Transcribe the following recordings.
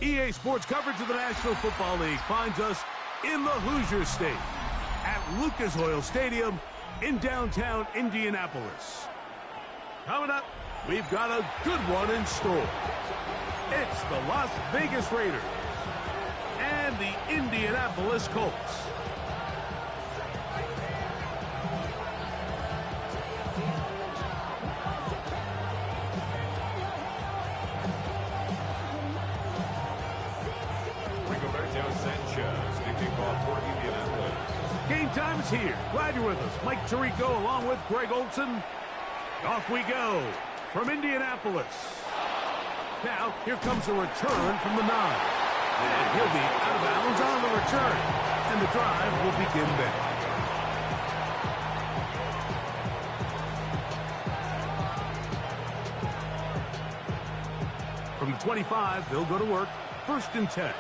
EA Sports coverage of the National Football League finds us in the Hoosier State at Lucas Oil Stadium in downtown Indianapolis. Coming up, we've got a good one in store. It's the Las Vegas Raiders and the Indianapolis Colts. Game time is here. Glad you're with us. Mike Tirico along with Greg Olson. Off we go from Indianapolis. Now, here comes a return from the 9. And he'll be out of bounds on the return. And the drive will begin there. From the 25, they'll go to work. 1st and 10.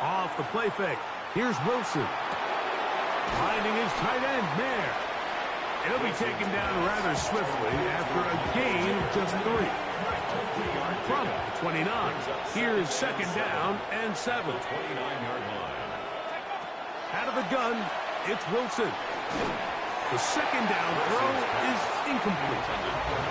Off the play fake. Here's Wilson. Finding his tight end, Mayer. He'll be taken down rather swiftly after a gain of just 3. From 29, here's 2nd down and 7. Out of the gun, it's Wilson. The 2nd down throw is incomplete.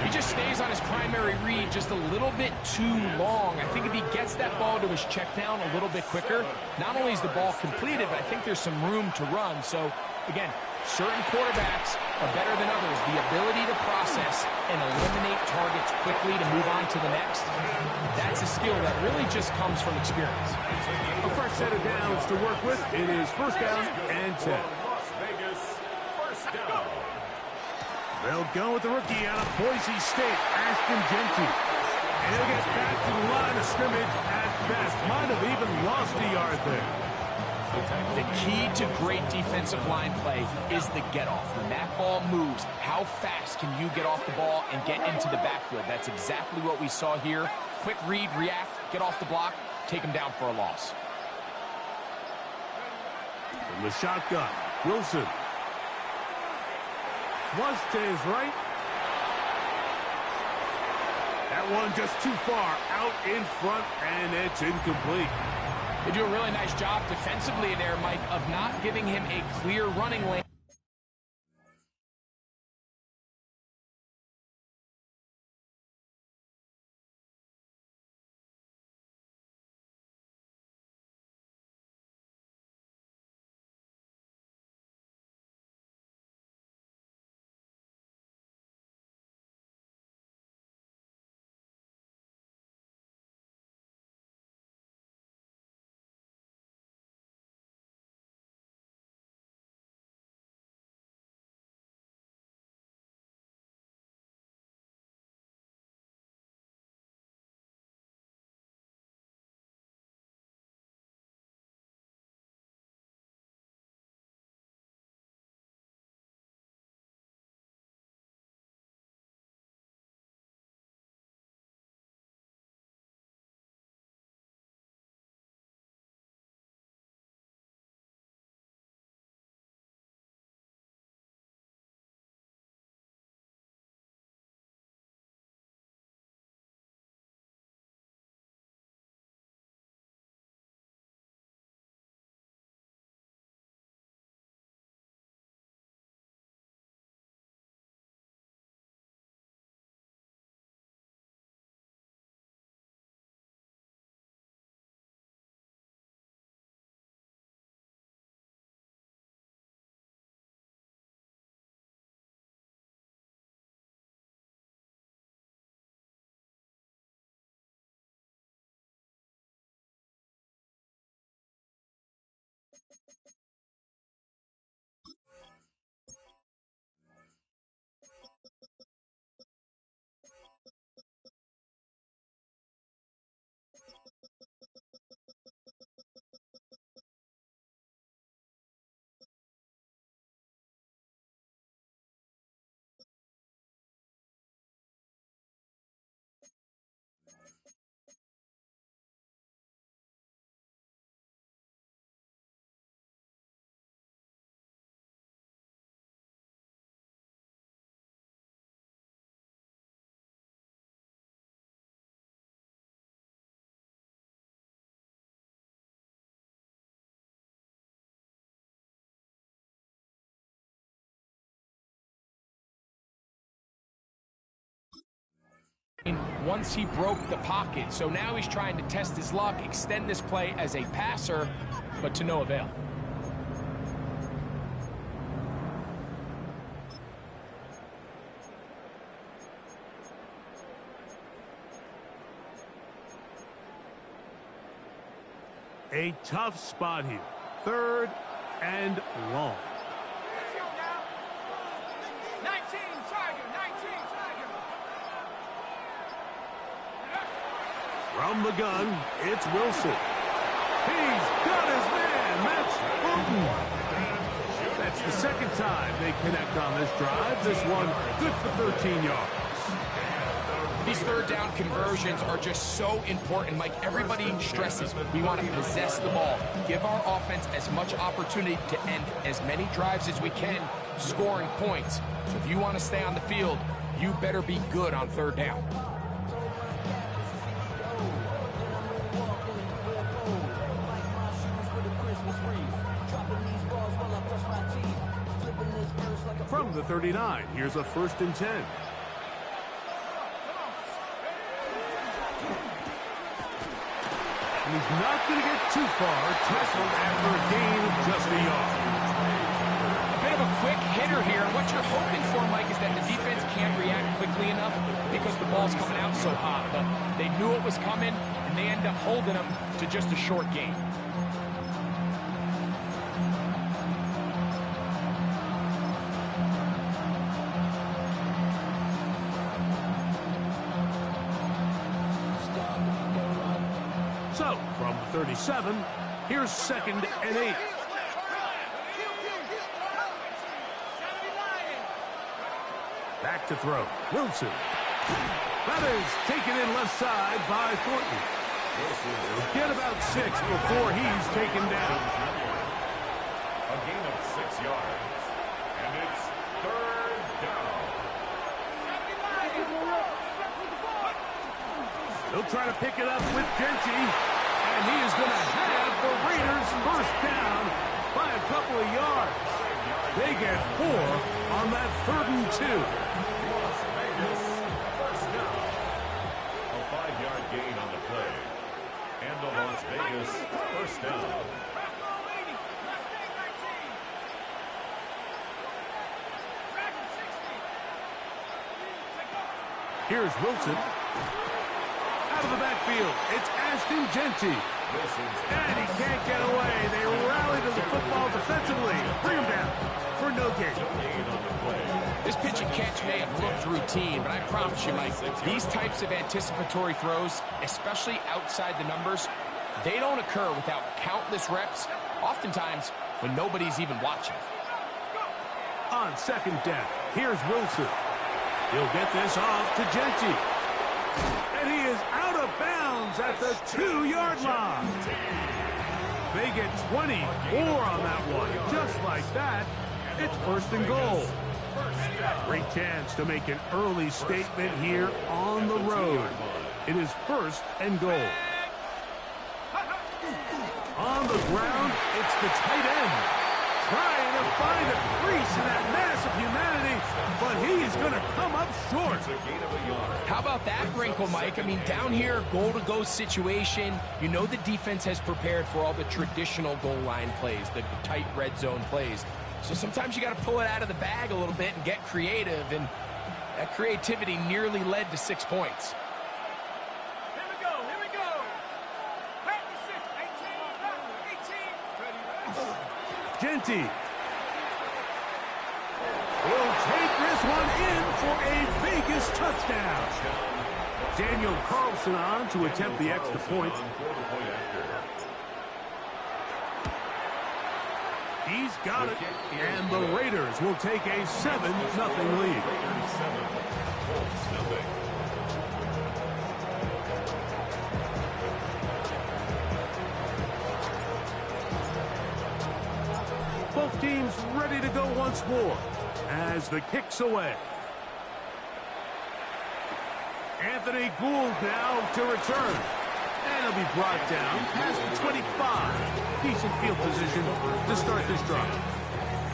He just stays on his primary read just a little bit too long. I think if he gets that ball to his check down a little bit quicker, not only is the ball completed, but I think there's some room to run. So, again, certain quarterbacks are better than others. The ability to process and eliminate targets quickly to move on to the next, that's a skill that really just comes from experience. A fresh set of downs to work with. It is 1st down and 10. They'll go with the rookie out of Boise State, Ashton Jeanty. And he'll get back to the line of scrimmage at best. Might have even lost a yard there. The key to great defensive line play is the get-off. When that ball moves, how fast can you get off the ball and get into the backfield? That's exactly what we saw here. Quick read, react, get off the block, take him down for a loss. From the shotgun, Wilson. Flush to his right. That one just too far out in front, and it's incomplete. They do a really nice job defensively there, Mike, of not giving him a clear running lane. once he broke the pocket. So now he's trying to test his luck, extend this play as a passer, but to no avail. A tough spot here. 3rd and long. 19 Tiger. From the gun, it's Wilson. He's got his man. That's Fulton. That's the second time they connect on this drive. This one good for 13 yards. These 3rd down conversions are just so important. Mike, everybody stresses we want to possess the ball, give our offense as much opportunity to end as many drives as we can, scoring points. So if you want to stay on the field, you better be good on 3rd down. From the 39, here's a 1st and 10. And he's not going to get too far, tackled after a gain of just a yard. A bit of a quick hitter here. What you're hoping for, Mike, is that the defense can't react quickly enough because the ball's coming out so hot. But they knew it was coming, and they end up holding them to just a short gain. So, from the 37, here's 2nd and 8. Back to throw. Wilson. That is taken in left side by Thornton. He'll get about 6 before he's taken down. A gain of 6 yards. And it's 3rd down. He'll try to pick it up with Genty, and he is going to have the Raiders 1st down by a couple of yards. They get 4 on that 3rd and 2. Las Vegas, 1st down. A 5-yard gain on the play. And the Las Vegas 1st down. Here's Wilson. Out of the backfield, it's Ashton Genty. And he can't get away. They rally to the football defensively. Bring him down for no gain. This pitch and catch may have looked routine, but I promise you, Mike, these types of anticipatory throws, especially outside the numbers, they don't occur without countless reps, oftentimes when nobody's even watching. On 2nd down, here's Wilson. He'll get this off to Genty. And he is out of bounds at the 2-yard line. They get 24 on that one. Just like that, it's 1st and goal. Great chance to make an early statement here on the road. It is 1st and goal. On the ground, it's the tight end. Trying to find a crease in that mass of humanity, but he's going to come up short. How about that wrinkle, Mike? I mean, down here, goal-to-go situation. You know the defense has prepared for all the traditional goal line plays, the tight red zone plays. So sometimes you got to pull it out of the bag a little bit and get creative, and that creativity nearly led to 6 points. Here we go. Practice 18. Genty will take this one in for a Vegas touchdown. Daniel Carlson on to attempt the extra point. He's got it, and the Raiders will take a 7-0 lead. Both teams ready to go once more as the kick's away. Anthony Gould now to return. And he'll be brought down past the 25. Decent field position to start this drive.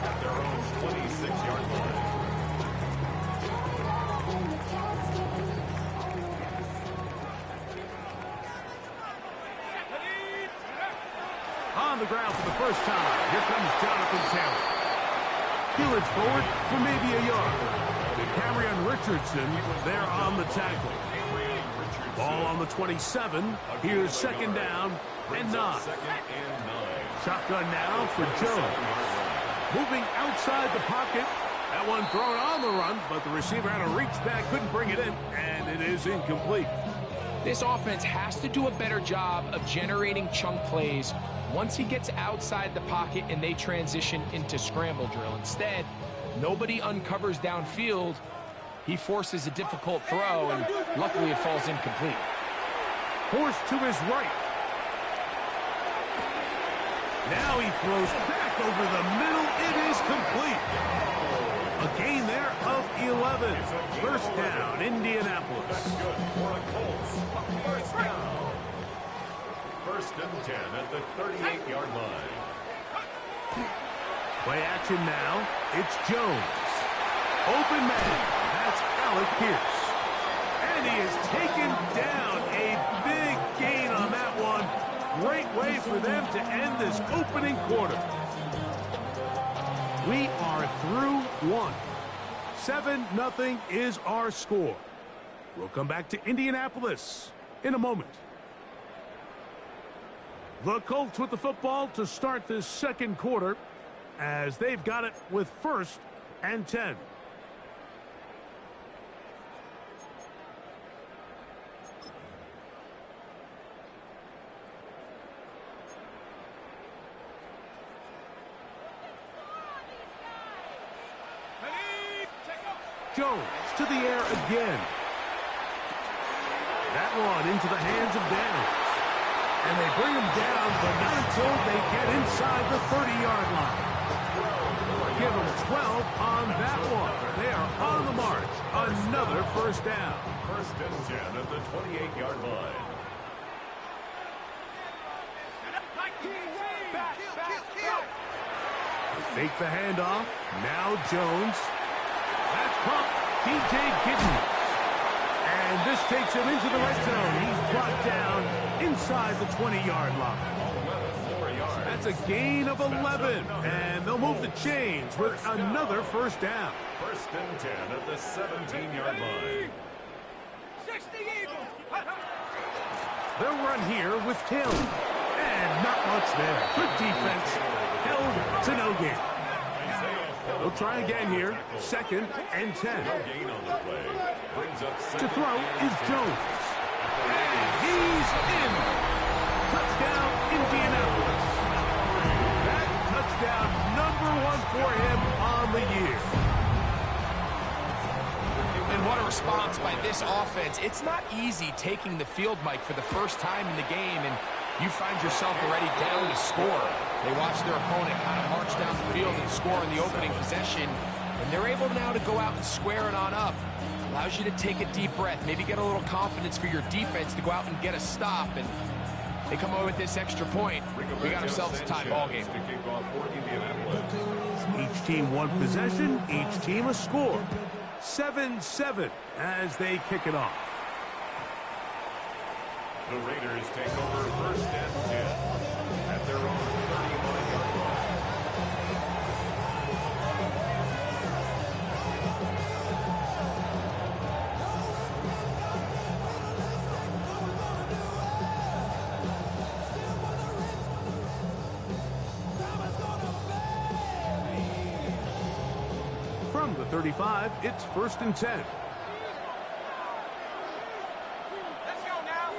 At their own 26-yard line. on the ground for the first time. Here comes Jonathan Taylor. Heelage forward for maybe a yard. Cameron Richardson there on the tackle. Ball on the 27. Here's second down and 9. Shotgun now for Jones. Moving outside the pocket. That one thrown on the run, but the receiver had a reach back, couldn't bring it in, and it is incomplete. This offense has to do a better job of generating chunk plays once he gets outside the pocket and they transition into scramble drill. Instead, nobody uncovers downfield. He forces a difficult throw, and luckily it falls incomplete. Forced to his right. Now he throws back over the middle. It is complete. A gain there of 11. First down, Indianapolis. That's good for a Colts. First down. First and 10 at the 38-yard line. Play action now. It's Jones. Open man. That's Alec Pierce. And he is taken down. A big gain on that one. Great way for them to end this opening quarter. We are through one. 7-0 is our score. We'll come back to Indianapolis in a moment. The Colts with the football to start this second quarter as they've got it with 1st and 10. Jones to the air again. That one into the hands of Downs. And they bring him down, but not until they get inside the 30-yard line. Give them 12 on that one. They are on the march. Another first down. First and 10 at the 28-yard line. They fake the handoff. Now Jones. That's pumped. DJ Gidney. And this takes him into the red zone. He's brought down inside the 20-yard line. That's a gain of 11. And they'll move the chains with another first down. First and 10 at the 17-yard line. 60 Eagles. They'll run here with Taylor. And not much there. Good defense. Held to no gain. They'll try again here. 2nd and 10. Gain on the play. Brings up To throw is Jones. And he's in. Touchdown, Indianapolis. That touchdown #1 for him on the year. And what a response by this offense. It's not easy taking the field, Mike, for the first time in the game, and you find yourself already down to score. They watch their opponent kind of march down the field and score in the opening possession, and they're able now to go out and square it on up. Allows you to take a deep breath, maybe get a little confidence for your defense to go out and get a stop, and they come away with this extra point. We got ourselves a tie ball game. Each team one possession, each team a score. 7-7 as they kick it off. The Raiders take over first and 10 at their own 31-yard line. From the 35, it's 1st and 10. Let's go now.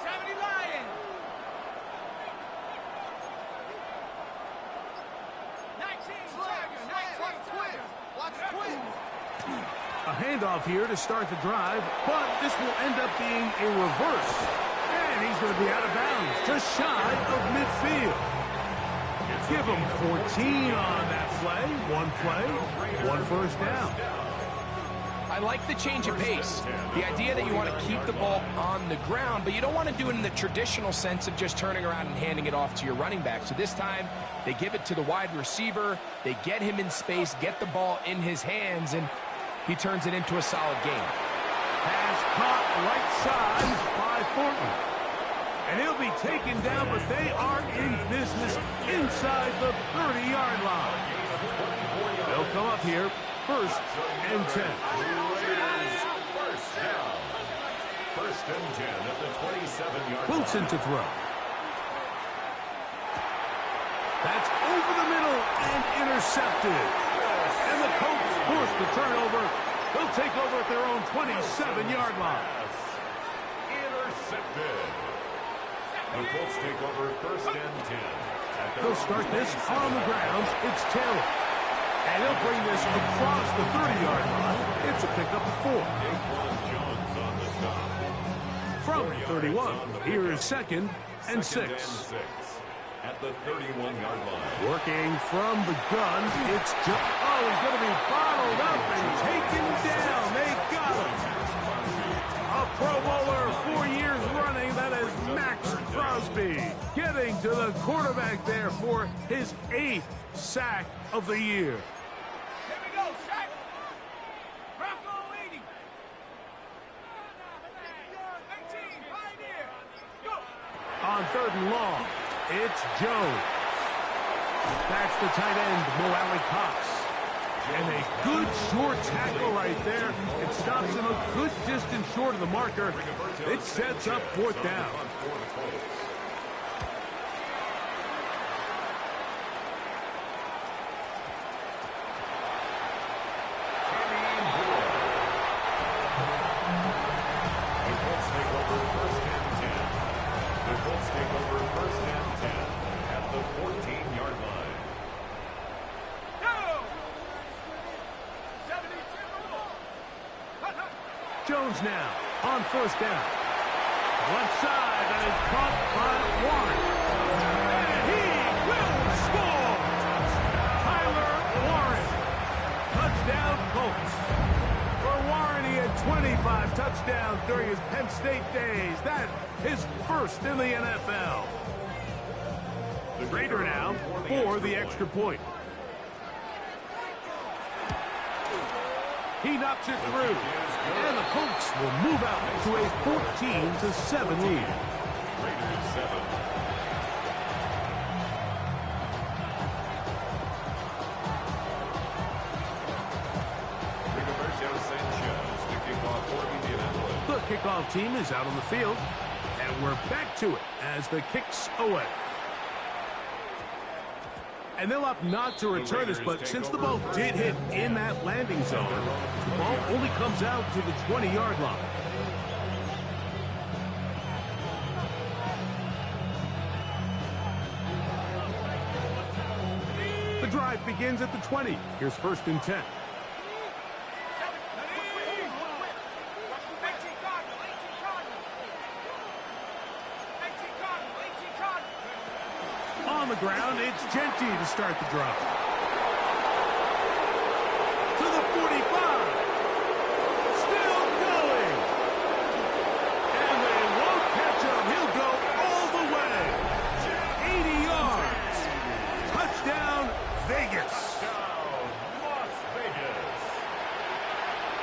70 Lions. 19 Tiger. Watch Quinn. A handoff here to start the drive, but this will end up being a reverse. And he's going to be out of bounds, just shy of midfield. Give him 14 on that play. One first down. I like the change of pace. The idea that you want to keep the ball on the ground, but you don't want to do it in the traditional sense of just turning around and handing it off to your running back. So this time, they give it to the wide receiver. They get him in space, get the ball in his hands, and he turns it into a solid game. Pass caught right side by Thornton. And he'll be taken down, but they are in business inside the 30-yard line. They'll come up here, 1st and 10. First down. 1st and 10 at the 27-yard line. Wilson to throw. That's over the middle and intercepted. And the Colts force the turnover. They'll take over at their own 27-yard line. Intercepted. The Colts take over 1st and 10. They'll start this on the ground. It's Taylor. And he'll bring this across the 30-yard line. It's a pickup of 4. Daquan Jones on the stop. From 31, here is 2nd and 6. At the 31-yard line. Working from the gun, it's just... Oh, he's going to be bottled up and taken down. They got him. A Pro Bowler 4 years running. That is Max Crosby getting to the quarterback there for his 8th sack of the year. Here we go, sack. Bronco leading. 18, Pioneer. Go. On 3rd and long, it's Jones. That's the tight end, Mo Alley-Cox. And a good short tackle right there. It stops him a good distance short of the marker. It sets up 4th down. Jones now on 1st down. Left side, that is caught by Warren. And he will score! Tyler Warren. Touchdown Colts. For Warren, he had 25 touchdowns during his Penn State days. That is 1st in the NFL. The Raider now for the extra point. He knocks it through. And the Colts will move out to a 14-7 lead. Raiders 7. Rigoberto Sanchez to kick off for Indianapolis. The kickoff team is out on the field. And we're back to it as the kick's away. And they'll opt not to return this, but since the ball did hit in that landing zone, the ball only comes out to the 20-yard line. The drive begins at the 20. Here's 1st and 10. On the ground, it's Genty to start the drive. To the 45. Still going. And they won't catch him. He'll go all the way. 80 yards. Touchdown, Vegas. Las Vegas.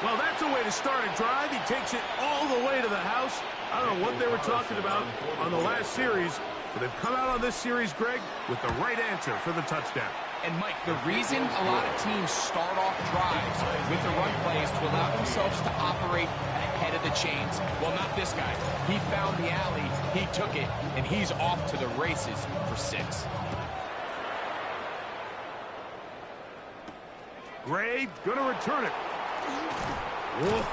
Well, that's a way to start a drive. He takes it all the way to the house. I don't know what they were talking about on the last series, but they've come out on this series, Greg, with the right answer for the touchdown. And, Mike, the reason a lot of teams start off drives with the run plays to allow themselves to operate ahead of the chains. Well, not this guy. He found the alley, he took it, and he's off to the races for 6. Gray gonna return it. Whoa.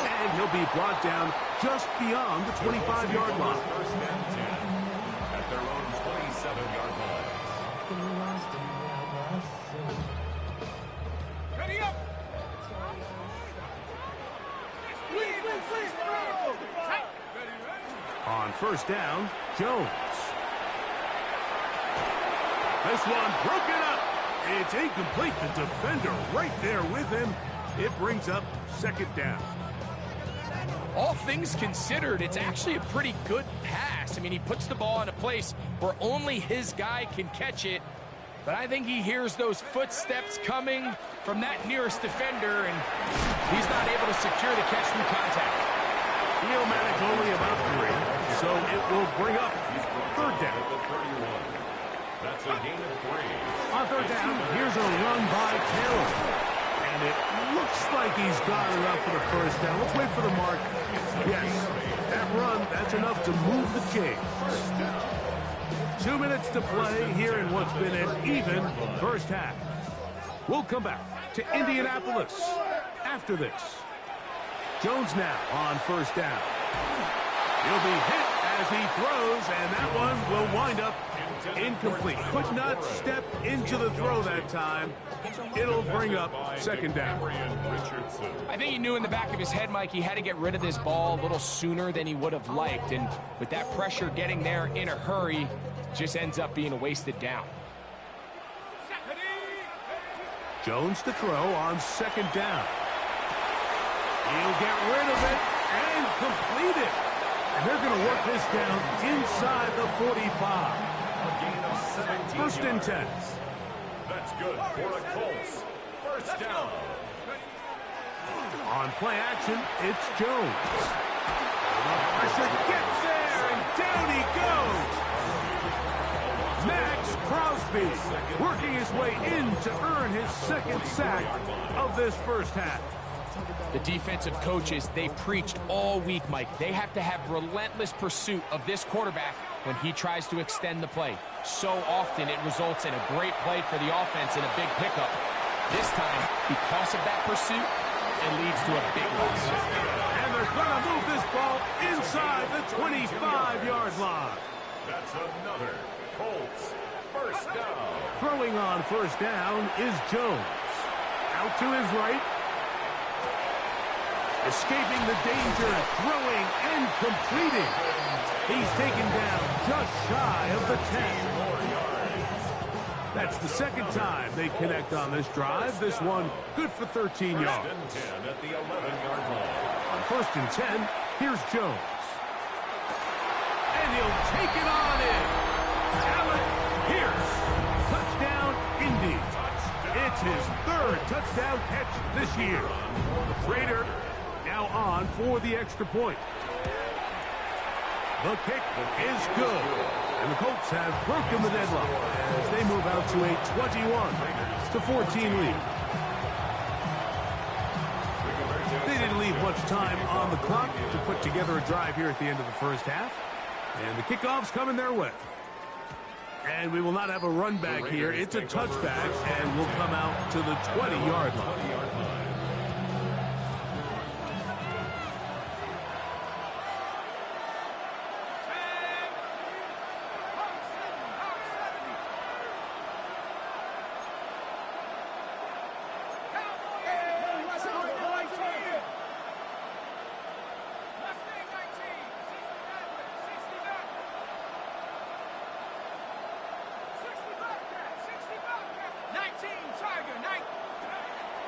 And he'll be brought down just beyond the 25-yard line. 1st and 10 at their own 27-yard line. Ready up. On 1st down, Jones. This one broken up. It's incomplete. The defender right there with him. It brings up 2nd down. All things considered, it's actually a pretty good pass. I mean, he puts the ball in a place where only his guy can catch it. But I think he hears those footsteps coming from that nearest defender, and he's not able to secure the catch through contact. He'll manage only about 3. So it will bring up third down. At the 31. That's a gain of 3. On third down, here's a run by Taylor. And it looks like he's got enough for the first down. Let's wait for the mark. Yes, that run, that's enough to move the chains. 2 minutes to play here in what's been an even first half. We'll come back to Indianapolis after this. Jones now on first down. He'll be hit as he throws, and that one will wind up incomplete. Could not step into the throw that time. It'll bring up second down. I think he knew in the back of his head, Mike, he had to get rid of this ball a little sooner than he would have liked. And with that pressure getting there in a hurry, just ends up being a wasted down. Jones to throw on second down. He'll get rid of it and complete it. And they're going to work this down inside the 45. First and 10. That's good for the Colts. First down. On play action, it's Jones. The pressure gets there, and down he goes. Max Crosby working his way in to earn his second sack of this first half. The defensive coaches, they preached all week, Mike. They have to have relentless pursuit of this quarterback when he tries to extend the play. So often it results in a great play for the offense and a big pickup. This time, because of that pursuit, it leads to a big loss. And they're going to move this ball inside the 25-yard line. That's another Colts first down. Throwing on first down is Jones. Out to his right. Escaping the danger, throwing and completing. He's taken down just shy of the 10. That's the second time they connect on this drive. This one good for 13 yards. First and 10 at the 11-yard line. On first and 10, here's Jones. And he'll take it on in. Alec Pierce. Touchdown, Indy. It's his third touchdown catch this year. Raider now on for the extra point. The kick is good. And the Colts have broken the deadlock as they move out to a 21-14 lead. They didn't leave much time on the clock to put together a drive here at the end of the first half. And the kickoff's coming their way. And we will not have a run back here. It's a touchback, and we'll come out to the 20-yard line.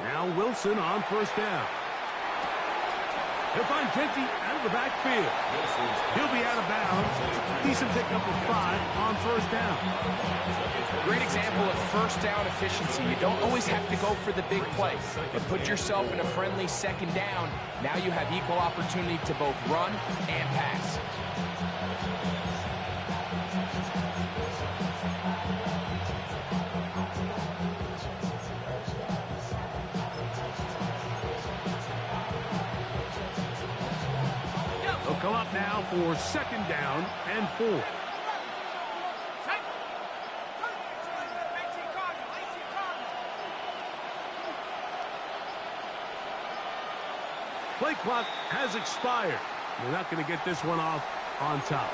Now Wilson on first down. He'll find Genty out of the backfield. He'll be out of bounds. Decent pickup of 5 on first down. Great example of first down efficiency. You don't always have to go for the big play, but put yourself in a friendly second down. Now you have equal opportunity to both run and pass. They'll come up now for second down and 4. Play clock has expired. They're not going to get this one off on top.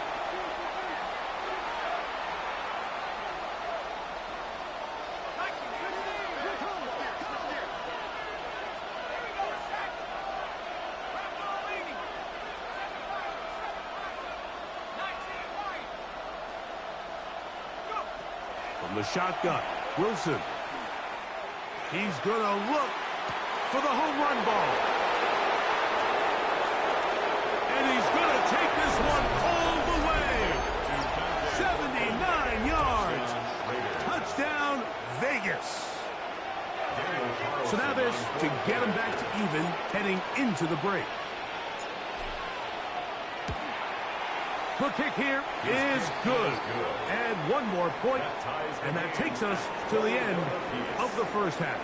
From the shotgun, Wilson. He's going to look for the home run ball. And he's going to take this one all the way. 79 yards. Touchdown, Vegas. So now this to get him back to even heading into the break. The kick here is good. And one more point, and that takes us to the end of the first half.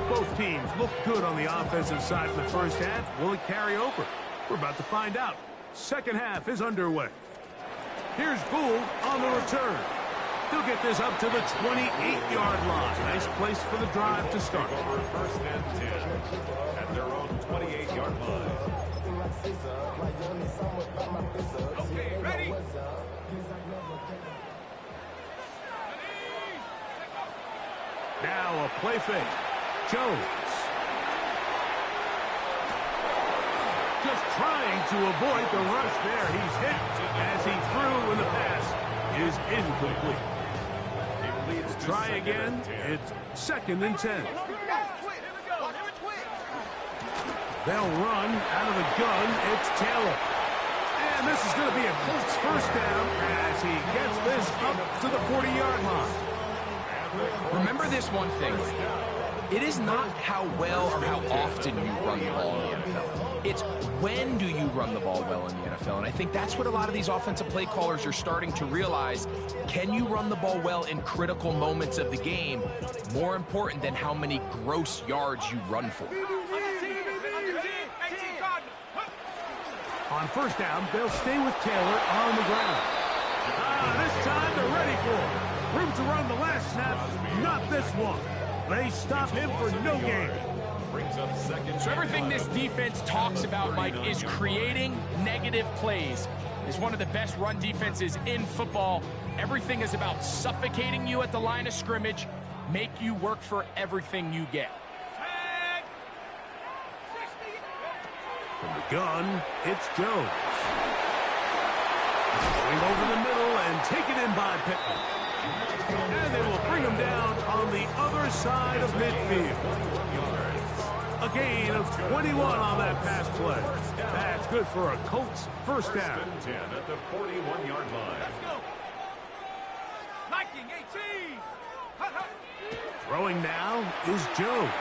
Both teams look good on the offensive side of the first half. Will it carry over? We're about to find out. Second half is underway. Here's Gould on the return. He'll get this up to the 28-yard line. Nice place for the drive to start. Over first and 10 at their own 28-yard line. Okay, ready? Now a play fake. Jones. Just trying to avoid the rush there. He's hit as he threw, and the pass is incomplete. Try again. It's 2nd and 10. They'll run out of the gun. It's Taylor. And this is going to be a Colts first down as he gets this up to the 40-yard line. Remember this one thing. It is not how well or how often you run the ball in the NFL. It's when do you run the ball well in the NFL. And I think that's what a lot of these offensive play callers are starting to realize. Can you run the ball well in critical moments of the game? More important than how many gross yards you run for. On first down, they'll stay with Taylor on the ground. This time they're ready for it. Room to run the last snap, not this one. They stop him for no gain. So everything this defense talks about, Mike, is creating negative plays. It's one of the best run defenses in football. Everything is about suffocating you at the line of scrimmage, make you work for everything you get. From the gun, it's Jones. Going over the middle and taken in by Pittman. And they will bring him down on the other side of midfield. A gain of 21 on that pass play. That's good for a Colts first down. 10 at the 41-yard line. Liking 18. Throwing now is Jones.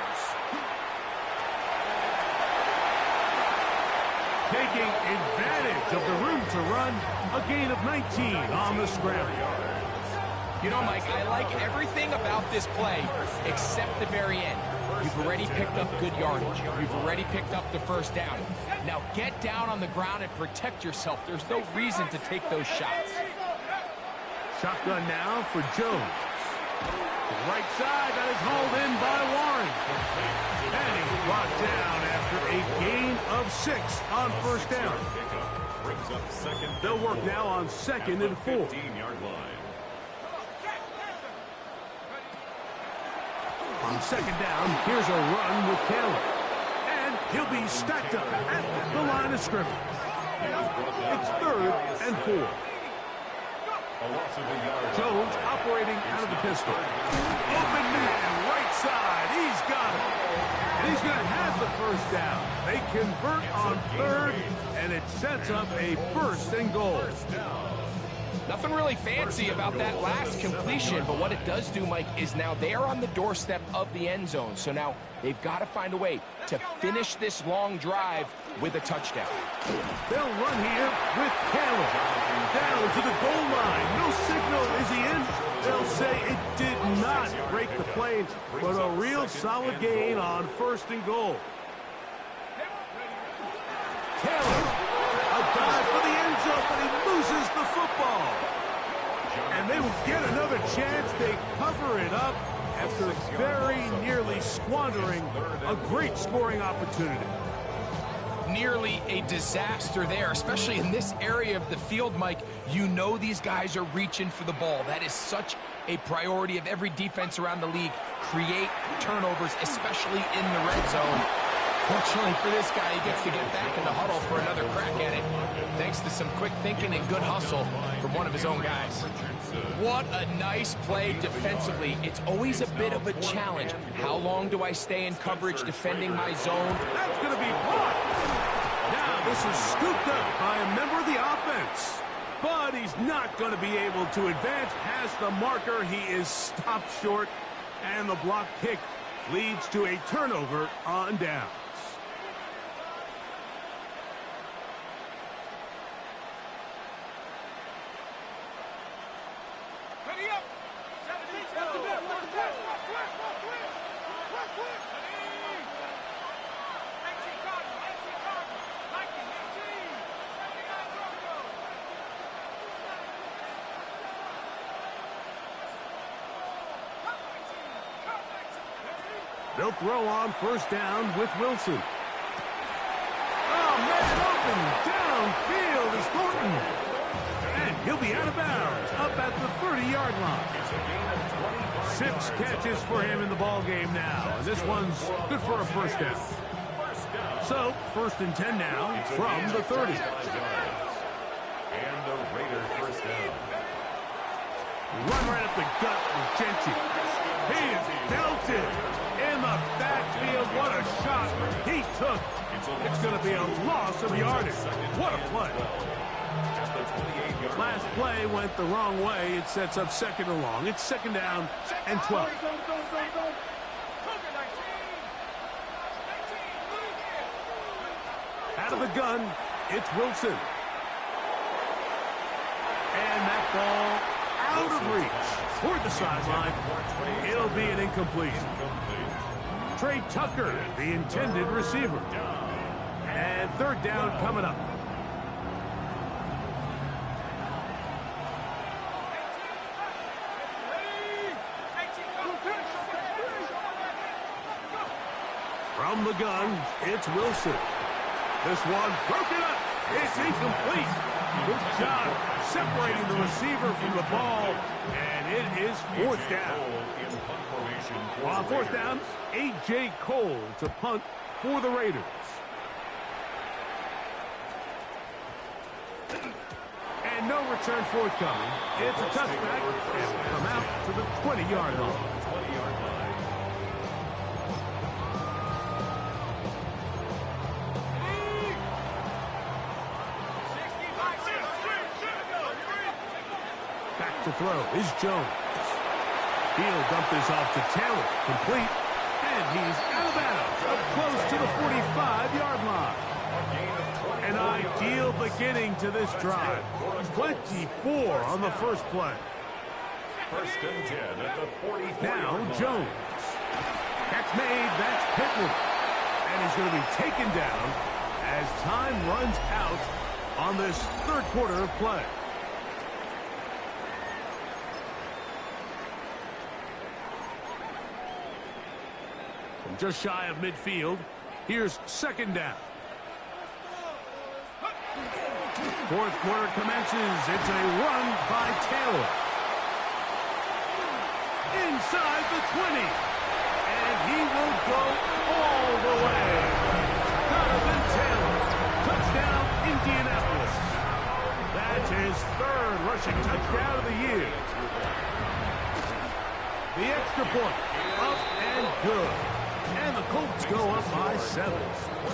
Taking advantage of the room to run. A gain of 19 on the scramble. You know, Mike, I like everything about this play except the very end. You've already picked up good yardage. You've already picked up the first down. Now get down on the ground and protect yourself. There's no reason to take those shots. Shotgun now for Jones. The right side, that is hauled in by Warren. And he's brought down after a gain of 6 on first down. They'll work now on 2nd and 4. 15-yard line. On 2nd down, here's a run with Taylor. And he'll be stacked up at the line of scrimmage. It's 3rd and 4. Jones operating out of the pistol. Open man, right side. He's got it. And he's going to have the first down. They convert on 3rd, and it sets up a 1st and goal. Nothing really fancy about that last completion, but what it does do, Mike, is now they are on the doorstep of the end zone. So now they've got to find a way to finish this long drive with a touchdown. They'll run here with Taylor. Down to the goal line. No signal. Is he in? They'll say it did not break the plane, but a real solid gain on 1st and goal. Taylor, a dive for the end zone, but he loses the football. And they will get another chance. They cover it up after very nearly squandering a great scoring opportunity. Nearly a disaster there, especially in this area of the field, Mike. You know these guys are reaching for the ball. That is such a priority of every defense around the league. Create turnovers, especially in the red zone. Fortunately for this guy, he gets to get back in the huddle for another crack at it, thanks to some quick thinking and good hustle from one of his own guys. What a nice play defensively. It's always a bit of a challenge. How long do I stay in coverage defending my zone? That's going to be blocked. Now this is scooped up by a member of the offense. but he's not going to be able to advance past the marker. He is stopped short, and the block kick leads to a turnover on downs. They'll throw on first down with Wilson. Oh, man, open downfield is Thornton. And he'll be out of bounds up at the 30-yard line. 6 catches for him in the ball game now. And this one's good for a first down. So, 1st and 10 now from the 30. And the Raiders first down. Run right up the gut with Genty. He is belted in the backfield. What a shot he took. It's going to be a loss of yardage. What a play. Last play went the wrong way. It sets up 2nd and long. It's 2nd down and 12. Out of the gun, it's Wilson. And that ball out of reach toward the sideline. It'll be an incomplete. Trey Tucker, the intended receiver. And 3rd down coming up. From the gun, it's Wilson. This one broken up. It's incomplete. Good job separating the receiver from the ball. And it is 4th down. On 4th down, A.J. Cole to punt for the Raiders. And no return forthcoming. It's a touchback and will come out to the 20-yard line. Back to throw is Jones. He'll dump this off to Taylor. Complete. And he's out of bounds. Up close to the 45-yard line. An ideal beginning to this drive. 24 on the first play. 1st and 10 at the 44. Now Jones. Catch made. That's Pittman. And he's going to be taken down as time runs out on this 3rd quarter of play. From just shy of midfield, here's 2nd down. 4th quarter commences. It's a run by Taylor. Inside the 20. And he will go all the way. Jonathan Taylor. Touchdown, Indianapolis. That's his 3rd rushing touchdown of the year. The extra point. Up and good. And the Colts go up by 7.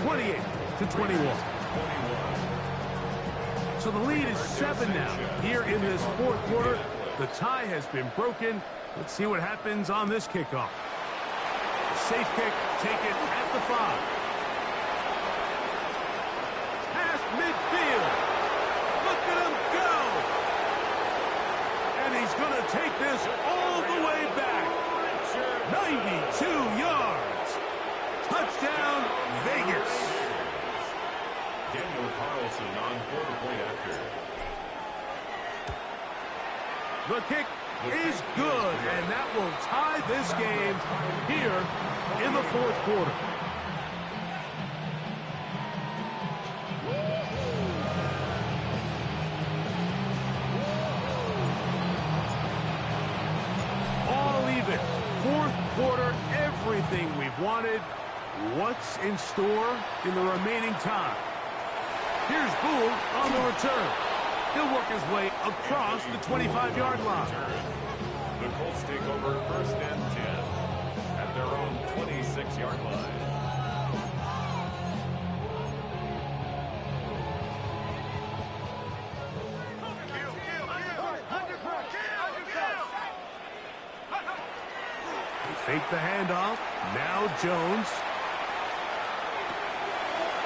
28-21. So the lead is 7 now. Here in this 4th quarter, the tie has been broken. Let's see what happens on this kickoff. Safe kick taken at the 5. Past midfield. Look at him go. And he's going to take this all the way back. 92 yards. Touchdown, Vegas. Daniel Carlson on for the point after. The kick is good, and that will tie this game here in the 4th quarter. All even. 4th quarter, everything we've wanted. What's in store in the remaining time? Here's Gould on the return. He'll work his way across the 25-yard line. The Colts take over 1st and 10 at their own 26-yard line. Fake the handoff. Now Jones.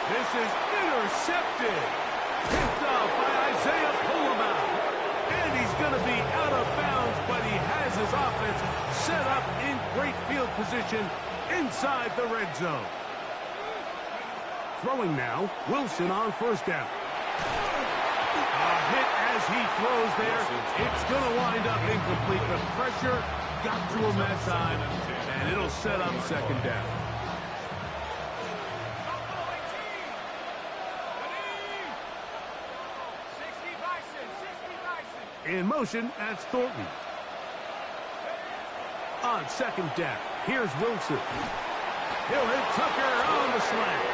This is intercepted. Picked off by Isaiah Pullman. And he's going to be out of bounds, but he has his offense set up in great field position inside the red zone. Throwing now, Wilson on first down. A hit as he throws there. It's going to wind up incomplete. The pressure got to him that time, and it'll set up second down. In motion, that's Thornton. On second down, here's Wilson. He'll hit Tucker on the slant.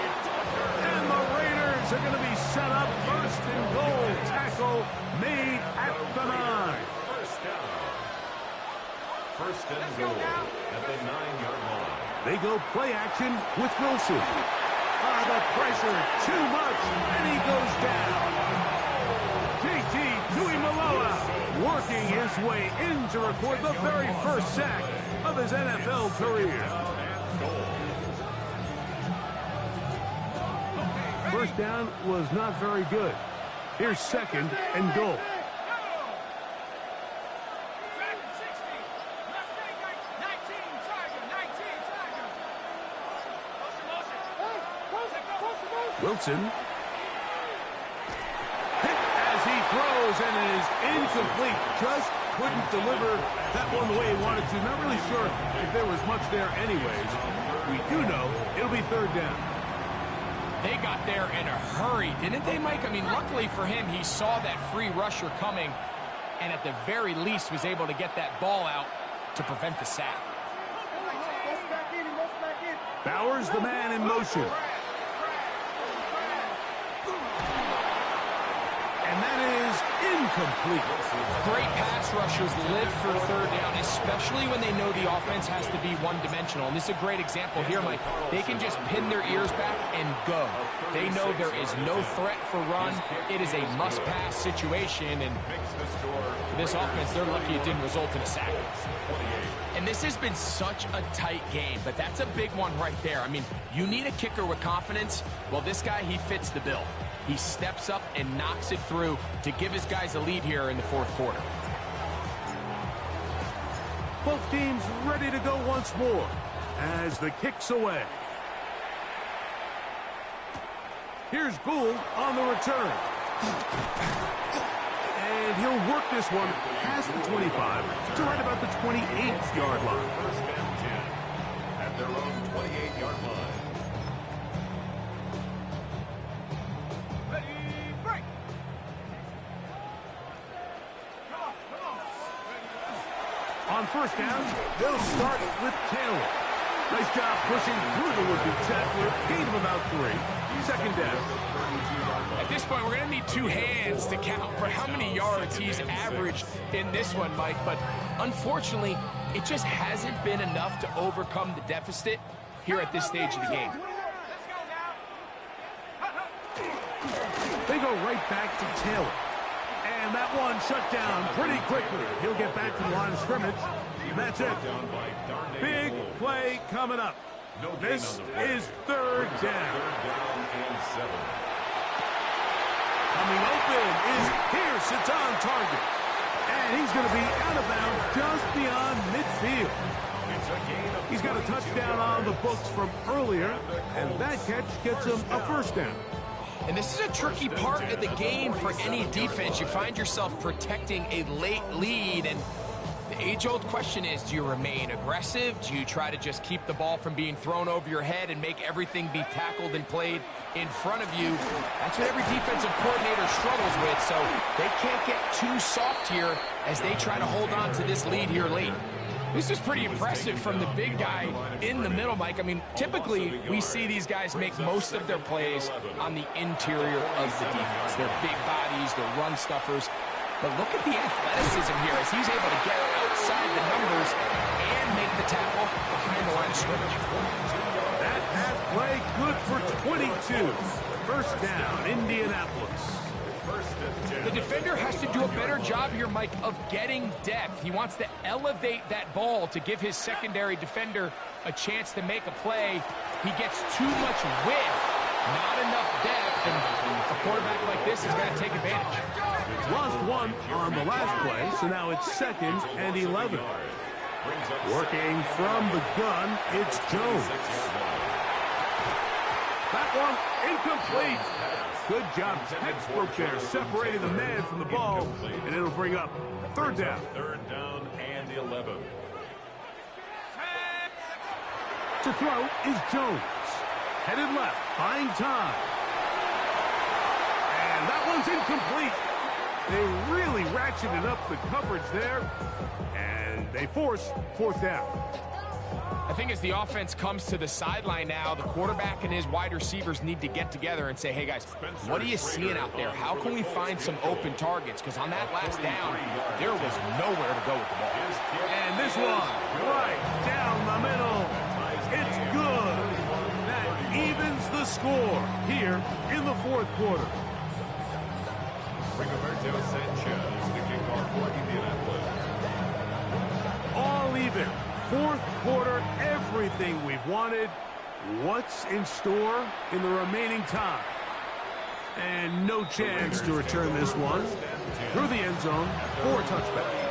And the Raiders are going to be set up first and goal. Tackle made at the 9. First and goal at the 9-yard line. They go play action with Wilson. The pressure, too much, and he goes down. JT Tuimoloau working his way in to record the very first sack of his NFL career. First down was not very good. Here's second and goal. Wilson. Hit as he throws, and it is incomplete. Just couldn't deliver that one the way he wanted to. Not really sure if there was much there anyways. We do know it'll be third down. They got there in a hurry, didn't they, Mike? I mean, luckily for him, he saw that free rusher coming and at the very least was able to get that ball out to prevent the sack. Bowers, the man in motion. And that is incomplete. Great pass rushers live for third down, especially when they know the offense has to be one-dimensional. And this is a great example here, Mike. They can just pin their ears back and go. They know there is no threat for run. It is a must-pass situation. And for this offense, they're lucky it didn't result in a sack. And this has been such a tight game, but that's a big one right there. I mean, you need a kicker with confidence. Well, this guy, he fits the bill. He steps up and knocks it through to give his guys a lead here in the fourth quarter. Both teams ready to go once more as the kick's away. Here's Gould on the return. And he'll work this one past the 25 to right about the 28-yard line. First and 10 at their own 28-yard line. On first down, they'll start with Taylor. Nice job pushing through the would-be tackler. Gain of about 3. Second down. At this point, we're going to need 2 hands to count for how many yards he's averaged in this one, Mike. But unfortunately, it just hasn't been enough to overcome the deficit here at this stage of the game. They go right back to Taylor. And that one shut down pretty quickly. He'll get back to the line of scrimmage. And that's it. Big play coming up. This is third down. Coming open is Pierce. It's on target. And he's going to be out of bounds just beyond midfield. He's got a touchdown on the books from earlier, and that catch gets him a first down. And this is a tricky part of the game for any defense. You find yourself protecting a late lead, and the age-old question is, do you remain aggressive? Do you try to just keep the ball from being thrown over your head and make everything be tackled and played in front of you? That's what every defensive coordinator struggles with, so they can't get too soft here as they try to hold on to this lead here late. This is pretty impressive from the big guy in the middle, Mike. I mean, typically we see these guys make most of their plays on the interior of the defense. They're big bodies, they're run stuffers. But look at the athleticism here as he's able to get outside the numbers and make the tackle behind the line of scrimmage. That half play good for 22. First down, Indianapolis. First The defender has to do a better job here, Mike, of getting depth. He wants to elevate that ball to give his secondary defender a chance to make a play. He gets too much width, not enough depth, and a quarterback like this is going to take advantage. Lost one on the last play, so now it's 2nd and 11. Working from the gun, it's Jones. That one incomplete. Good job, textbook there, separating the man from the ball, and it'll bring up 3rd down. 3rd down and 11. To throw is Jones. Headed left, buying time. And that one's incomplete. They really ratcheted up the coverage there, and they force 4th down. I think as the offense comes to the sideline now, the quarterback and his wide receivers need to get together and say, hey, guys, what are you seeing out there? How can we find some open targets? Because on that last down, there was nowhere to go with the ball. And this one, right down the middle. It's good. That evens the score here in the 4th quarter. Rigoberto Sanchez, the kickoff for Indianapolis. All even. 4th quarter, everything we've wanted. What's in store in the remaining time? And no chance to return this one through the end zone for a touchback.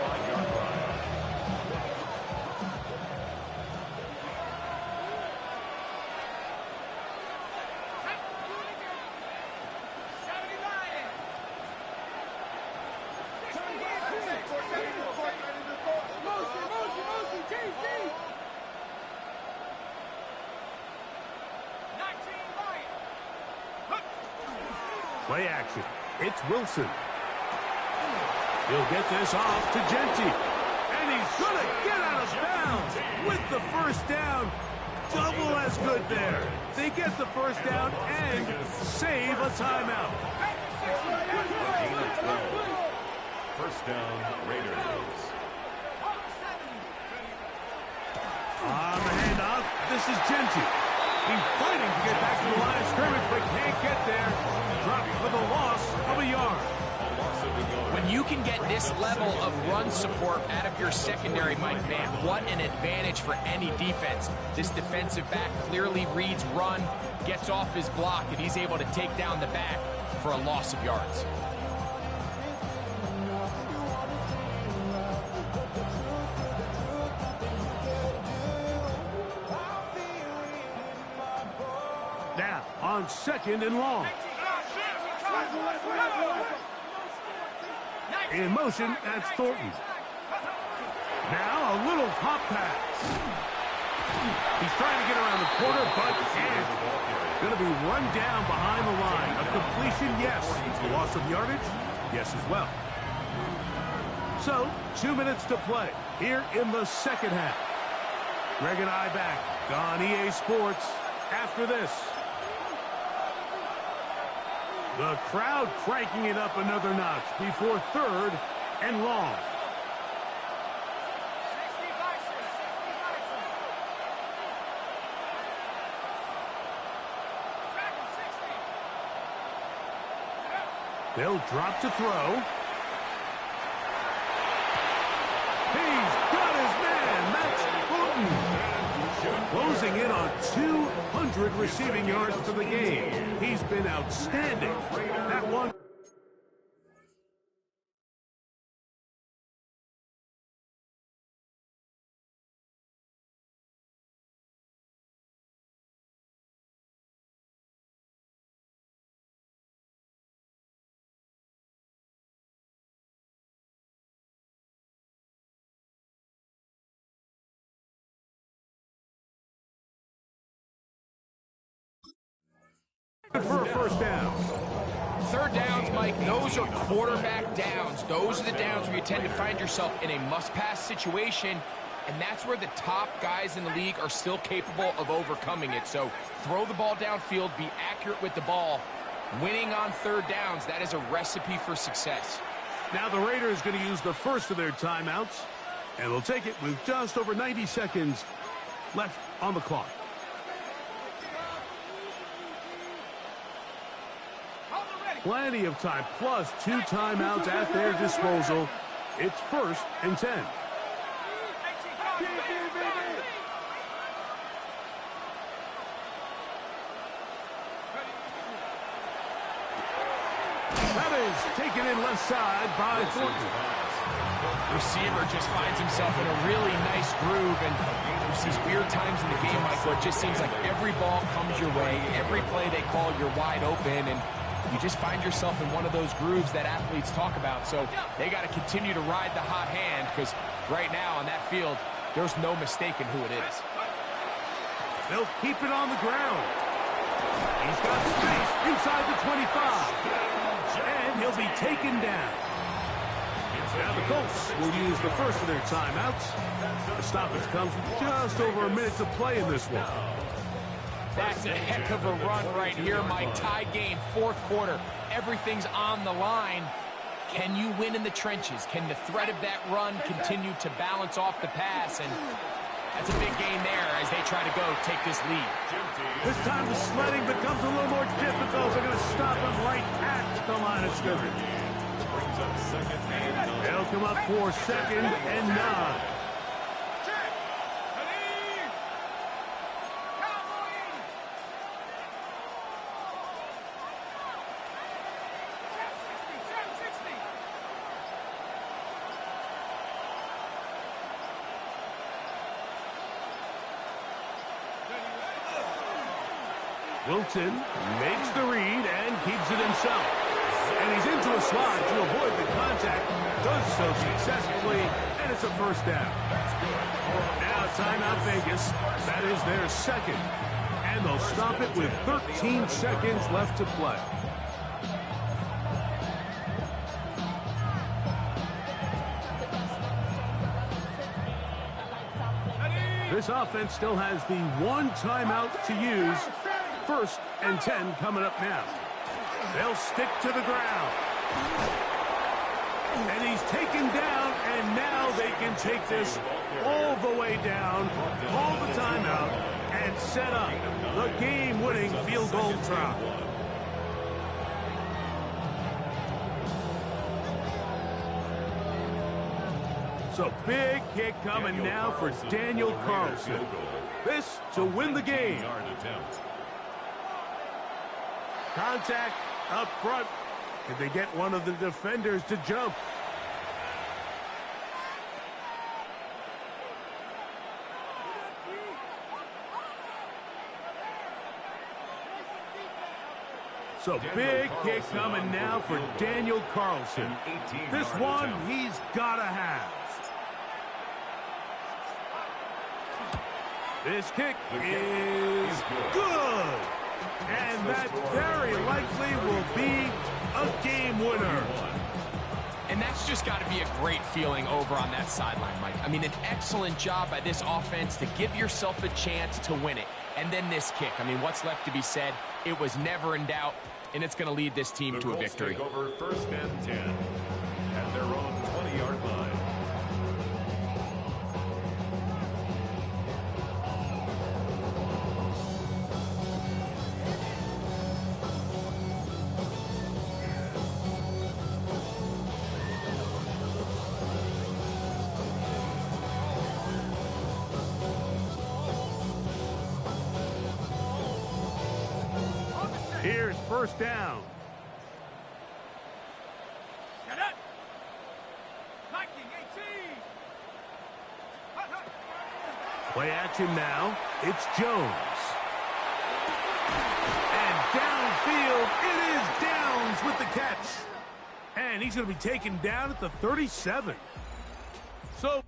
Play action. It's Wilson. He'll get this off to Genty. And he's going to get out of bounds with the 1st down. Double as good there. They get the 1st down and save a timeout. 1st down, Raiders. On the handoff, this is Genty. He's fighting to get back to the line of scrimmage, but can't get there. Dropped for the loss of a yard. When you can get this level of run support out of your secondary, Mike, man, what an advantage for any defense. This defensive back clearly reads run, gets off his block, and he's able to take down the back for a loss of yards. Now, on 2nd and long. In motion, that's Thornton. Now, a little pop pass. He's trying to get around the corner, but can't. Going to be run down behind the line. A completion, yes. A loss of yardage, yes as well. So, 2 minutes to play here in the 2nd half. Greg and I back on EA Sports after this. The crowd cranking it up another notch before 3rd and long. They'll drop to throw. He's got his man. That's Thornton. Closing in on 200 receiving yards for the game. He's been outstanding. That one. For a 1st down. 3rd downs, Mike, those are quarterback downs. Those are the downs where you tend to find yourself in a must-pass situation, and that's where the top guys in the league are still capable of overcoming it. So throw the ball downfield, be accurate with the ball. Winning on 3rd downs, that is a recipe for success. Now the Raiders going to use the first of their timeouts, and they'll take it with just over 90 seconds left on the clock. Hold it ready. Plenty of time, plus 2 timeouts at their disposal. It's 1st and 10. That is taken in left side by Thornton. Receiver just finds himself in a really nice groove, and there's these weird times in the game, Mike, where it just seems like every ball comes your way, every play they call, you're wide open, and you just find yourself in one of those grooves that athletes talk about. So they got to continue to ride the hot hand, because right now on that field, there's no mistaking who it is. They'll keep it on the ground. He's got space inside the 25, and he'll be taken down. Now the Colts will use the first of their timeouts. The stoppage comes with just over a minute to play in this one. That's a heck of a run right here, Mike. Tie game, 4th quarter. Everything's on the line. Can you win in the trenches? Can the threat of that run continue to balance off the pass? And that's a big gain there as they try to go take this lead. This time the sledding becomes a little more difficult. They're going to stop him right at the line of scrimmage. They'll come up for 2nd and 9. Wilson makes the read and keeps it himself. And he's into a slot to avoid the contact. Does so successfully, and it's a 1st down. Now timeout Vegas. That is their 2nd. And they'll stop it with 13 seconds left to play. This offense still has the 1 timeout to use. 1st and 10 coming up now. They'll stick to the ground. And he's taken down, and now they can take this all the way down, call the timeout, and set up the game-winning field goal try. So big kick coming now for Daniel Carlson. This to win the game. Contact up front. Did they get one of the defenders to jump? So big kick coming now for Daniel Carlson. This one he's got to have. This kick is good. And that very likely will be a game winner. And that's just got to be a great feeling over on that sideline, Mike. I mean, an excellent job by this offense to give yourself a chance to win it. And then this kick. I mean, what's left to be said? It was never in doubt, and it's going to lead this team to a victory. Take over 1st and 10 at their own 20-yard line. Here's 1st down. Play action now. It's Jones. And downfield, it is Downs with the catch. And he's going to be taken down at the 37. So